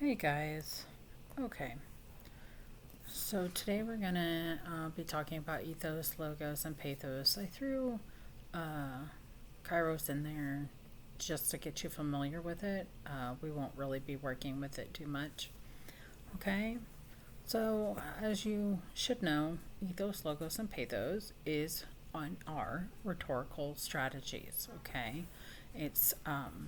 Hey guys. Okay, so today we're gonna be talking about ethos, logos, and pathos. I threw Kairos in there just to get you familiar with it. We won't really be working with it too much. Okay, so as you should know, ethos, logos, and pathos is on our rhetorical strategies. Okay, it's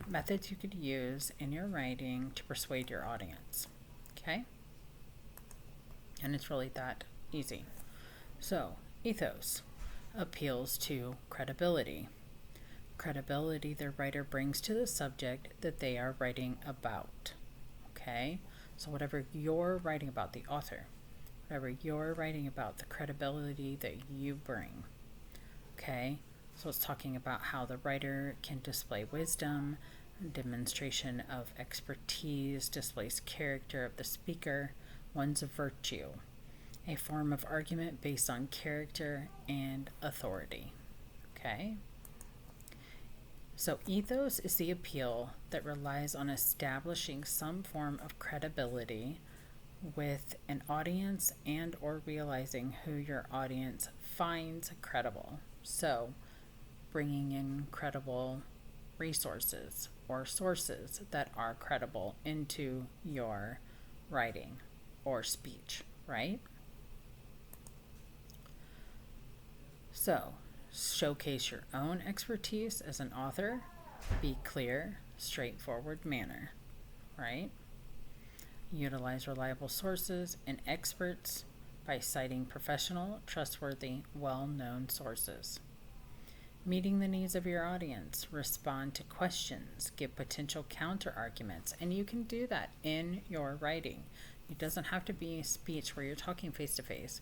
methods you could use in your writing to persuade your audience. Okay. And it's really that easy. So, ethos appeals to credibility. Credibility the writer brings to the subject that they are writing about. Okay? So, whatever you're writing about, the author, whatever you're writing about, the credibility that you bring. Okay? So, it's talking about how the writer can display wisdom, demonstration of expertise, displays character of the speaker, one's virtue, a form of argument based on character and authority. Okay? So ethos is the appeal that relies on establishing some form of credibility with an audience and or realizing who your audience finds credible. So bringing in credible resources or sources that are credible into your writing or speech, right? So, showcase your own expertise as an author, be clear, straightforward manner, right? Utilize reliable sources and experts by citing professional, trustworthy, well-known sources. Meeting the needs of your audience, respond to questions, give potential counter arguments, and you can do that in your writing. It doesn't have to be a speech where you're talking face to face.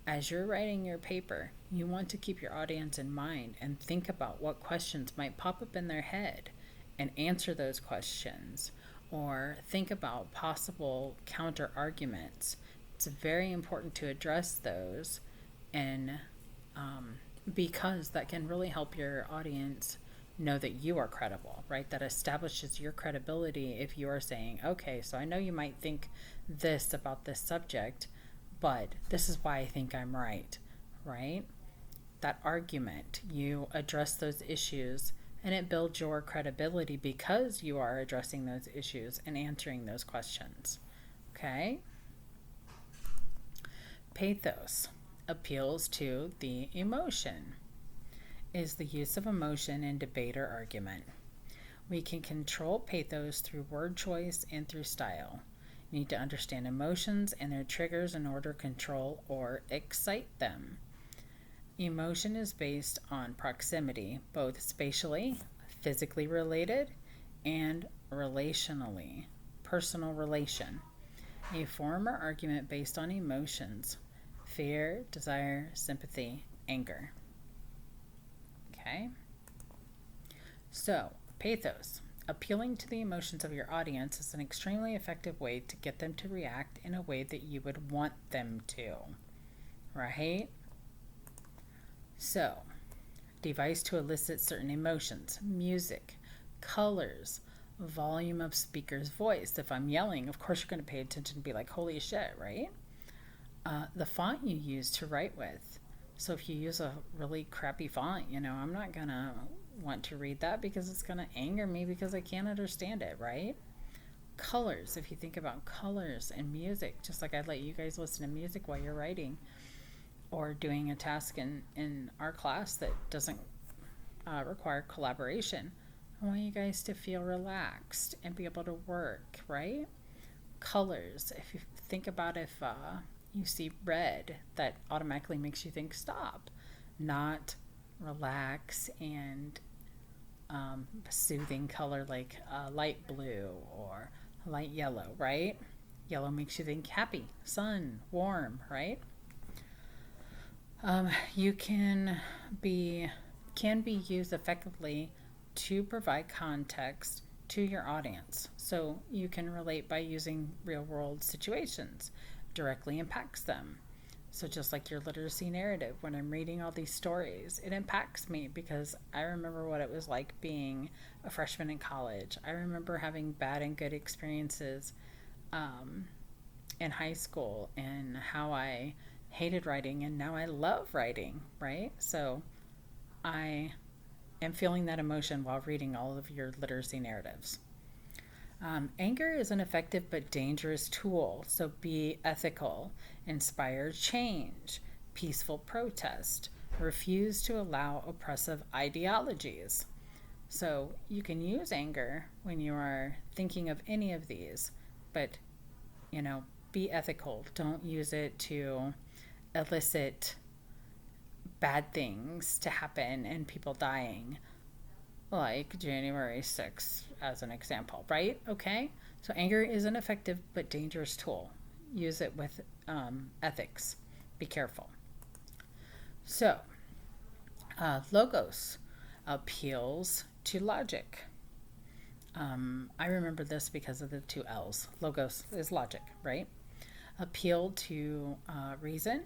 As you're writing your paper, you want to keep your audience in mind and think about what questions might pop up in their head and answer those questions, or think about possible counter arguments. It's very important to address those, and because that can really help your audience know that you are credible, right? That establishes your credibility if you are saying, okay, so I know you might think this about this subject, but this is why I think I'm right, right? That argument, you address those issues and it builds your credibility because you are addressing those issues and answering those questions. Okay? Pathos appeals to the emotion, is the use of emotion in debate or argument. We can control pathos through word choice and through style. You need to understand emotions and their triggers in order to control or excite them. Emotion is based on proximity, both spatially, physically related, and relationally, personal relation. A form or argument based on emotions, fear, desire, sympathy, anger. Okay? So, pathos. Appealing to the emotions of your audience is an extremely effective way to get them to react in a way that you would want them to. Right? So, device to elicit certain emotions, music, colors, volume of speaker's voice. If I'm yelling, of course you're going to pay attention and be like, holy shit, right? The font you use to write with. So if you use a really crappy font, I'm not going to want to read that because it's going to anger me because I can't understand it, right? Colors, if you think about colors and music, just like I'd let you guys listen to music while you're writing or doing a task in our class that doesn't require collaboration. I want you guys to feel relaxed and be able to work, right? Colors, if you think about if you see red, that automatically makes you think stop, not relax, and soothing color like light blue or light yellow, right? Yellow makes you think happy, sun, warm, right? You can be used effectively to provide context to your audience. So you can relate by using real world situations, directly impacts them. So just like your literacy narrative, when I'm reading all these stories, it impacts me because I remember what it was like being a freshman in college. I remember having bad and good experiences in high school and how I hated writing and now I love writing, right? So I am feeling that emotion while reading all of your literacy narratives. Anger is an effective but dangerous tool, so be ethical, inspire change, peaceful protest, refuse to allow oppressive ideologies. So you can use anger when you are thinking of any of these, but be ethical. Don't use it to elicit bad things to happen and people dying, like January 6th as an example, right? Okay, so anger is an effective but dangerous tool. Use it with ethics. Be careful. So logos appeals to logic. I remember this because of the two L's. Logos is logic, right? Appeal to reason,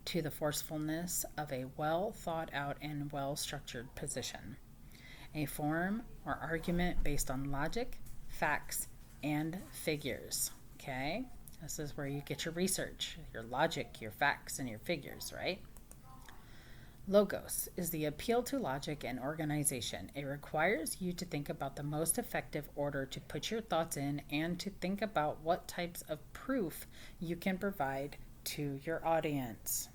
to the forcefulness of a well thought out and well structured position. A form or argument based on logic, facts, and figures. Okay? This is where you get your research, your logic, your facts, and your figures, right? Logos is the appeal to logic and organization. It requires you to think about the most effective order to put your thoughts in and to think about what types of proof you can provide to your audience.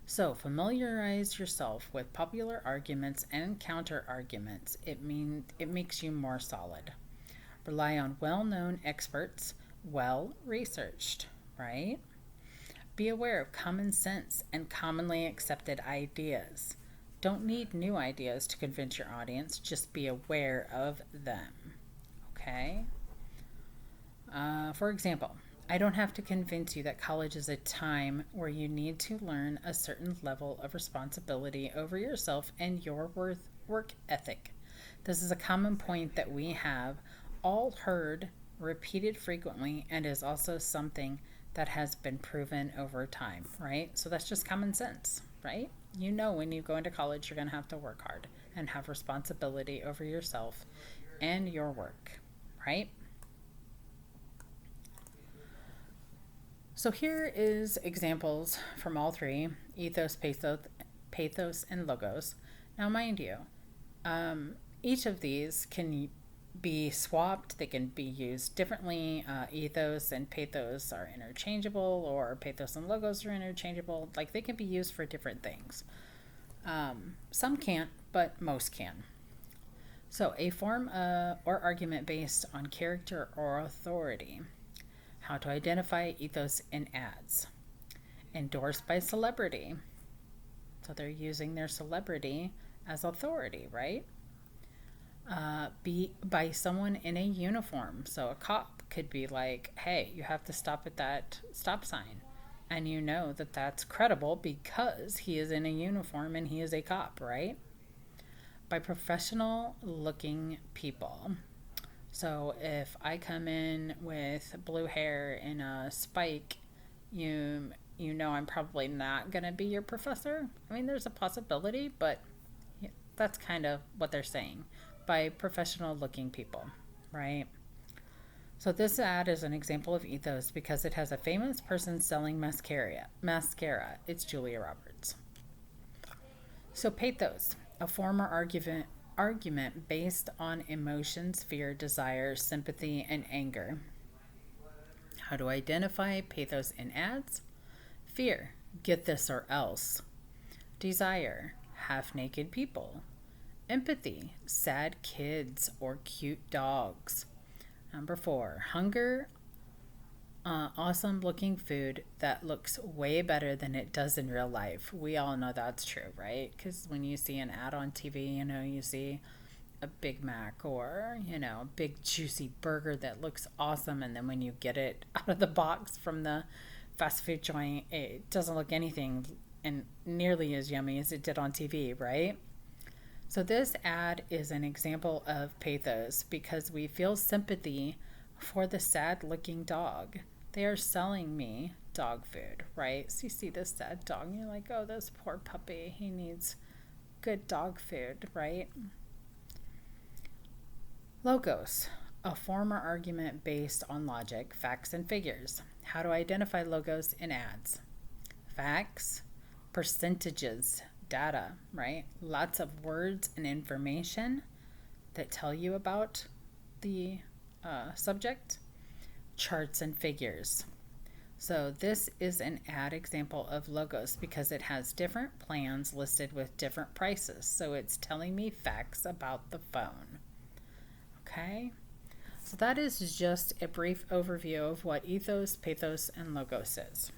So familiarize yourself with popular arguments and counter arguments. It makes you more solid. Rely on well-known experts, well-researched, right? Be aware of common sense and commonly accepted ideas. Don't need new ideas to convince your audience, just be aware of them, okay? For example, I don't have to convince you that college is a time where you need to learn a certain level of responsibility over yourself and your work ethic. This is a common point that we have all heard repeated frequently and is also something that has been proven over time, right? So that's just common sense, right? You know when you go into college, you're going to have to work hard and have responsibility over yourself and your work, right? So here is examples from all three, ethos, pathos, and logos. Now, mind you, each of these can be swapped. They can be used differently. Ethos and pathos are interchangeable, or pathos and logos are interchangeable. Like, they can be used for different things. Some can't, but most can. So a form or argument based on character or authority. How to identify ethos in ads. Endorsed by celebrity. So they're using their celebrity as authority, right? Be by someone in a uniform. So a cop could be like, hey, you have to stop at that stop sign. And you know that that's credible because he is in a uniform and he is a cop, right? By professional looking people. So if I come in with blue hair and a spike, you know I'm probably not going to be your professor. I mean, there's a possibility, but that's kind of what they're saying. By professional looking people, right? So this ad is an example of ethos because it has a famous person selling mascara. It's Julia Roberts. So pathos, a form or argument based on emotions, fear, desire, sympathy, and anger. How to identify pathos in ads? Fear, get this or else. Desire, half-naked people. Empathy, sad kids or cute dogs. Number 4, hunger, awesome looking food that looks way better than it does in real life. We all know that's true, right? Because when you see an ad on TV, you see a Big Mac or, a big juicy burger that looks awesome. And then when you get it out of the box from the fast food joint, it doesn't look anything and nearly as yummy as it did on TV, right? So this ad is an example of pathos because we feel sympathy for the sad-looking dog. They are selling me dog food, right? So you see this sad dog and you're like, oh, this poor puppy, he needs good dog food, right? Logos, A form or argument based on logic, facts, and figures. How to identify logos in ads. Facts, percentages, data, right? Lots of words and information that tell you about the subject. Charts and figures. So this is an ad example of logos because it has different plans listed with different prices. So it's telling me facts about the phone. Okay, so that is just a brief overview of what ethos, pathos, and logos is.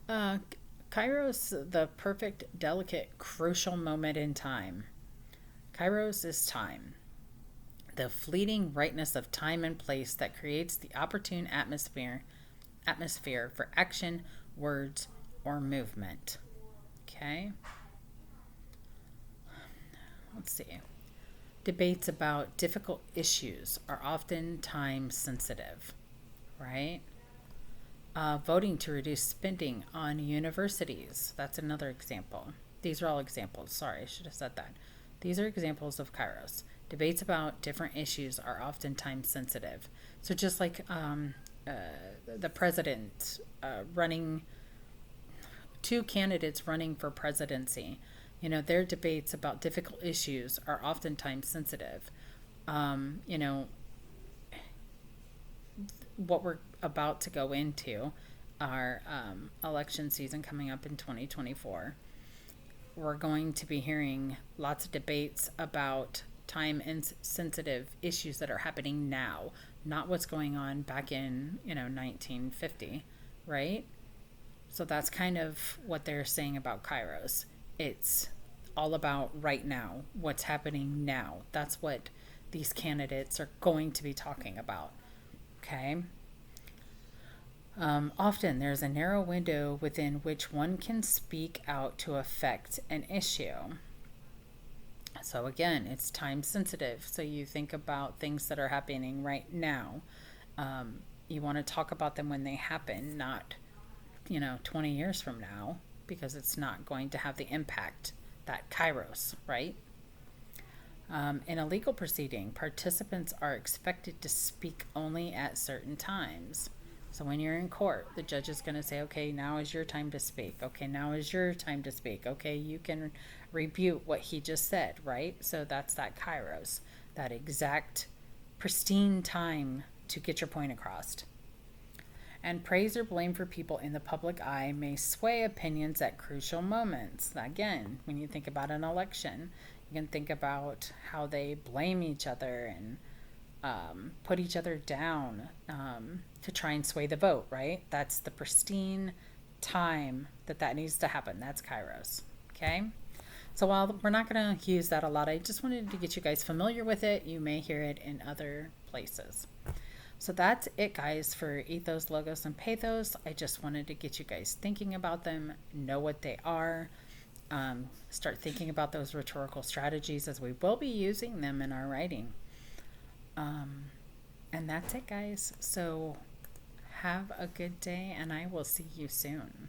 Kairos, the perfect, delicate, crucial moment in time. Kairos is time. The fleeting rightness of time and place that creates the opportune atmosphere for action, words, or movement. Okay. Let's see. Debates about difficult issues are often time sensitive, right? Voting to reduce spending on universities. That's another example. These are all examples. Sorry, I should have said that. These are examples of Kairos. Debates about different issues are often time sensitive. So just like the president running, two candidates running for presidency, you know, their debates about difficult issues are often time sensitive. You know, what we're about to go into, our election season coming up in 2024, we're going to be hearing lots of debates about time and sensitive issues that are happening now, not what's going on back in 1950, right? So that's kind of what they're saying about Kairos. It's all about right now, what's happening now. That's what these candidates are going to be talking about. Okay. Often there's a narrow window within which one can speak out to affect an issue. So again, it's time sensitive. So you think about things that are happening right now. You want to talk about them when they happen, not 20 years from now, because it's not going to have the impact that Kairos, right? In a legal proceeding, participants are expected to speak only at certain times. So when you're in court, the judge is going to say, okay, now is your time to speak. Okay, now is your time to speak. Okay, you can rebut what he just said, right? So that's that Kairos, that exact pristine time to get your point across. And praise or blame for people in the public eye may sway opinions at crucial moments. Again, when you think about an election, you can think about how they blame each other and put each other down to try and sway the vote, right? That's the pristine time that needs to happen. That's Kairos, okay? So while we're not going to use that a lot, I just wanted to get you guys familiar with it. You may hear it in other places. So that's it, guys, for ethos, logos, and pathos. I just wanted to get you guys thinking about them, know what they are, start thinking about those rhetorical strategies as we will be using them in our writing. And that's it, guys. So have a good day, and I will see you soon.